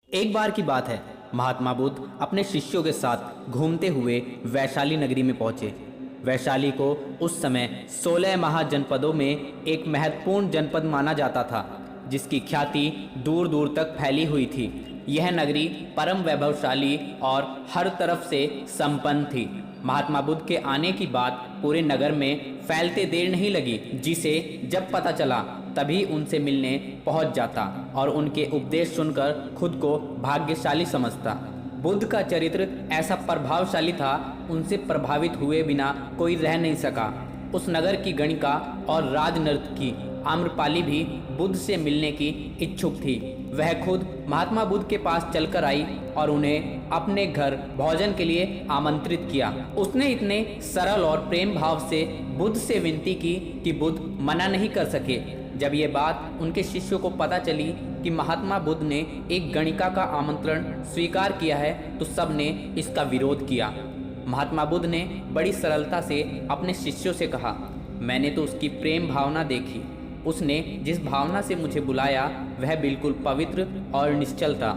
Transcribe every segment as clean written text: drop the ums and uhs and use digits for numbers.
एक बार की बात है, महात्मा बुद्ध अपने शिष्यों के साथ घूमते हुए वैशाली नगरी में पहुंचे। वैशाली को उस समय 16 महाजनपदों में एक महत्वपूर्ण जनपद माना जाता था, जिसकी ख्याति दूर दूर तक फैली हुई थी। यह नगरी परम वैभवशाली और हर तरफ से संपन्न थी। महात्मा बुद्ध के आने की बात पूरे नगर में फैलते देर नहीं लगी, जिसे जब पता चला तभी उनसे मिलने पहुंच जाता और उनके उपदेश सुनकर खुद को भाग्यशाली समझता। बुद्ध का चरित्र ऐसा प्रभावशाली था, उनसे प्रभावित हुए बिना कोई रह नहीं सका। उस नगर की गणिका और राजनर्तकी आम्रपाली भी बुद्ध से मिलने की इच्छुक थी। वह खुद महात्मा बुद्ध के पास चलकर आई और उन्हें अपने घर भोजन के लिए आमंत्रित किया। उसने इतने सरल और प्रेम भाव से बुद्ध से विनती की कि बुद्ध मना नहीं कर सके। जब ये बात उनके शिष्यों को पता चली कि महात्मा बुद्ध ने एक गणिका का आमंत्रण स्वीकार किया है, तो सब ने इसका विरोध किया। महात्मा बुद्ध ने बड़ी सरलता से अपने शिष्यों से कहा, मैंने तो उसकी प्रेम भावना देखी। उसने जिस भावना से मुझे बुलाया वह बिल्कुल पवित्र और निश्चल था।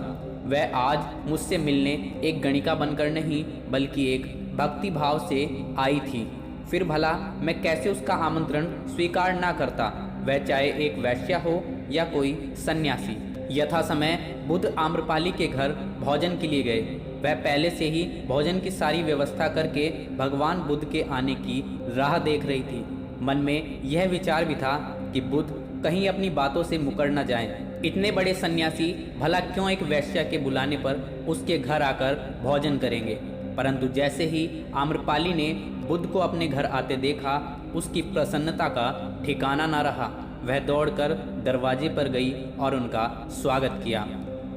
वह आज मुझसे मिलने एक गणिका बनकर नहीं, बल्कि एक भक्ति भाव से आई थी। फिर भला मैं कैसे उसका आमंत्रण स्वीकार ना करता, वह चाहे एक वैश्या हो या कोई सन्यासी। यथा समय बुद्ध आम्रपाली के घर भोजन के लिए गए। वह पहले से ही भोजन की सारी व्यवस्था करके भगवान बुद्ध के आने की राह देख रही थी। मन में यह विचार भी था कि बुद्ध कहीं अपनी बातों से मुकर न जाएं। इतने बड़े सन्यासी भला क्यों एक वैश्या के बुलाने पर उसके घर आकर भोजन करेंगे। परंतु जैसे ही आम्रपाली ने बुद्ध को अपने घर आते देखा, उसकी प्रसन्नता का ठिकाना न रहा। वह दौड़कर दरवाजे पर गई और उनका स्वागत किया।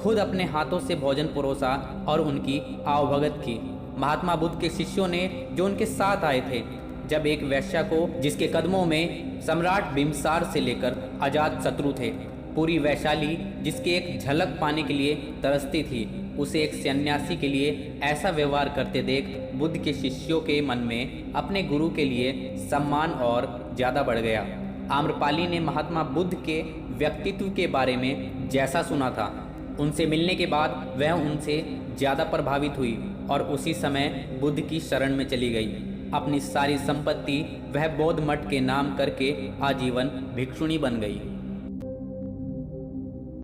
खुद अपने हाथों से भोजन परोसा और उनकी आवभगत की। महात्मा बुद्ध के शिष्यों ने जो उनके साथ आए थे, जब एक वैश्या को, जिसके कदमों में सम्राट बिम्बसार से लेकर अजात शत्रु थे, पूरी वैशाली जिसकी एक झलक पाने के लिए तरसती थी, उसे एक सन्यासी के लिए ऐसा व्यवहार करते देख बुद्ध के शिष्यों के मन में अपने गुरु के लिए सम्मान और ज़्यादा बढ़ गया। आम्रपाली ने महात्मा बुद्ध के व्यक्तित्व के बारे में जैसा सुना था, उनसे मिलने के बाद वह उनसे ज़्यादा प्रभावित हुई और उसी समय बुद्ध की शरण में चली गई। अपनी सारी संपत्ति वह बौद्ध मठ के नाम करके आजीवन भिक्षुणी बन गई।